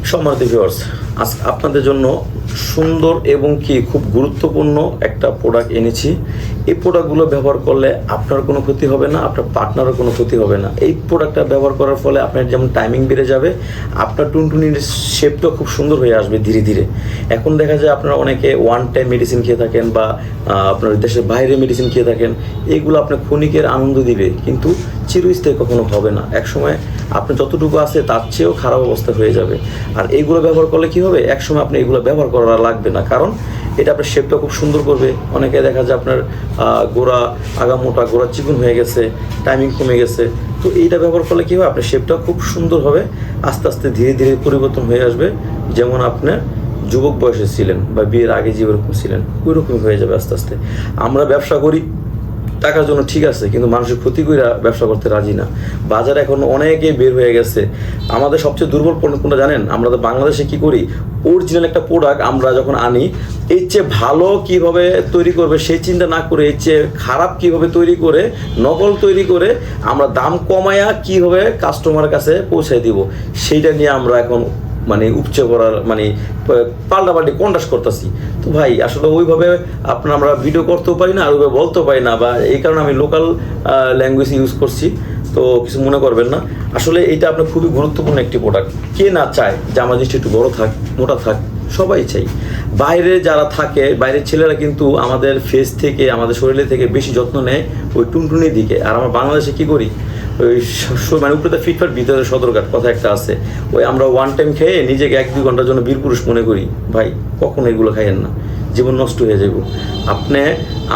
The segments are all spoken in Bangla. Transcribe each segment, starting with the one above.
সম্মানিত ভিউয়ার্স, আজ আপনাদের জন্য সুন্দর এবং কি খুব গুরুত্বপূর্ণ একটা প্রোডাক্ট এনেছি। এই প্রোডাক্টগুলো ব্যবহার করলে আপনার কোনো ক্ষতি হবে না, আপনার পার্টনারও কোনো ক্ষতি হবে না। এই প্রোডাক্টটা ব্যবহার করার ফলে আপনার যেমন টাইমিং বেড়ে যাবে, আপনার টুনটুনির শেপটা খুব সুন্দর হয়ে আসবে ধীরে ধীরে। এখন দেখা যায় আপনারা অনেকে ওয়ান টাইম মেডিসিন খেয়ে থাকেন বা আপনার দেশের বাইরে মেডিসিন খেয়ে থাকেন, এইগুলো আপনার ক্ষণিকের আনন্দ দিবে কিন্তু চিরস্থায়ী কখনো হবে না। একসময় আপনি যতটুকু আছে তার চেয়েও খারাপ অবস্থা হয়ে যাবে। আর এইগুলো ব্যবহার করলে কি হবে, একসময় আপনি এগুলো ব্যবহার করা লাগবে না, কারণ এটা আপনার শেপটা খুব সুন্দর করবে। অনেকে দেখা যায় আপনার গোড়া আগা মোটা, গোড়া চিকন হয়ে গেছে, টাইমিং কমে গেছে, তো এইটা ব্যবহার করলে কী হবে, আপনার শেপটা খুব সুন্দর হবে, আস্তে আস্তে ধীরে ধীরে পরিবর্তন হয়ে আসবে। যেমন আপনার যুবক বয়সে ছিলেন বা বিয়ের আগে যেরকম ছিলেন ওই রকমই হয়ে যাবে আস্তে আস্তে। আমরা ব্যবসা করি টাকার জন্য, ঠিক আছে, কিন্তু মানুষের ক্ষতি করে ব্যবসা করতে রাজি না। বাজারে এখন অনেকে বের হয়ে গেছে। আমাদের সবচেয়ে দুর্বল কোনটা জানেন? আমরা তো বাংলাদেশে কি করি, অরিজিনাল একটা প্রোডাক্ট আমরা যখন আনি, এর চেয়ে ভালো কিভাবে তৈরি করবে সেই চিন্তা না করে, এর চেয়ে খারাপ কিভাবে তৈরি করে, নকল তৈরি করে আমরা দাম কমায়া কিভাবে কাস্টমারের কাছে পৌঁছায় দিব, সেইটা নিয়ে আমরা এখন উপচে করার পাল্টাপাল্টি কন্ট্রাস্ট করতেছি। তো ভাই আসলে ওইভাবে আমরা ভিডিও করতেও পারি না আর ওইভাবে বলতেও পারি না, বা এই কারণে আমি লোকাল ল্যাঙ্গুয়েজ ইউজ করছি, তো কিছু মনে করবেন না। আসলে এটা আপনার খুবই গুরুত্বপূর্ণ একটি প্রোডাক্ট। কে না চায় যে আমার জিনিসটা একটু বড় থাক, মোটা থাক, সবাই চাই। বাইরে যারা থাকে, বাইরের ছেলেরা কিন্তু আমাদের ফেস থেকে, আমাদের শরীরের থেকে বেশি যত্ন নেয় ওই টুনটুনির দিকে। আর আমরা বাংলাদেশে কি করি, ওই উপরে তো ফিটফাট ভিতরে সদরঘাট কথা একটা আছে, ওই আমরা ওয়ান টাইম খেয়ে নিজেকে 1-2 ঘন্টার জন্য বীর পুরুষ মনে করি। ভাই কখনো এগুলো খাইয়েন না, জীবন নষ্ট হয়ে যাব। আপনি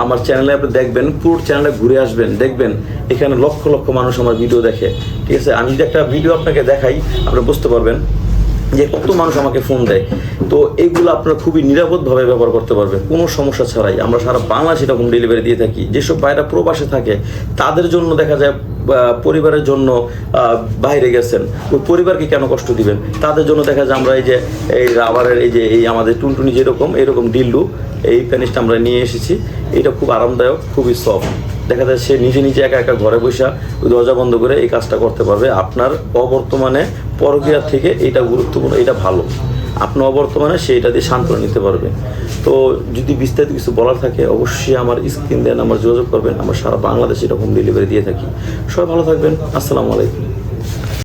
আমার চ্যানেলে আপনি দেখবেন, পুরো চ্যানেলে ঘুরে আসবেন, দেখবেন এখানে লক্ষ লক্ষ মানুষ আমার ভিডিও দেখে, ঠিক আছে। আমি যদি একটা ভিডিও আপনাকে দেখাই, আপনি বুঝতে পারবেন যে কত মানুষ আমাকে ফোন দেয়। তো এইগুলো আপনারা খুবই নিরাপদভাবে ব্যবহার করতে পারবেন, কোনো সমস্যা ছাড়াই। আমরা সারা বাংলাদেশে এটা হোম ডেলিভারি দিয়ে থাকি। যেসব বাইরে প্রবাসে থাকে তাদের জন্য দেখা যায়, পরিবারের জন্য বাইরে গেছেন, ওই পরিবারকে কেন কষ্ট দিবেন, তাদের জন্য দেখা যায় আমরা এই রাবারের এই আমাদের টুনটুনি যেরকম এরকম ডিল্লু, এই প্যানিসটা আমরা নিয়ে এসেছি। এটা খুব আরামদায়ক, খুবই সফট। দেখা যায় সে নিজে নিজে একা একা ঘরে বসে ওই দরজা বন্ধ করে এই কাজটা করতে পারবে। আপনার অবর্তমানে পরকীয়ার থেকে এটা গুরুত্বপূর্ণ, এটা ভালো। আপনি অবর্তমানে সেইটা দিয়ে সান্ত্বনা নিতে পারবে। তো যদি বিস্তারিত কিছু বলার থাকে অবশ্যই আমার স্ক্রিন দেন, আমার যোগাযোগ করবেন। আমরা সারা বাংলাদেশে এটা হোম ডেলিভারি দিয়ে থাকি। সবাই ভালো থাকবেন। আসসালামু আলাইকুম।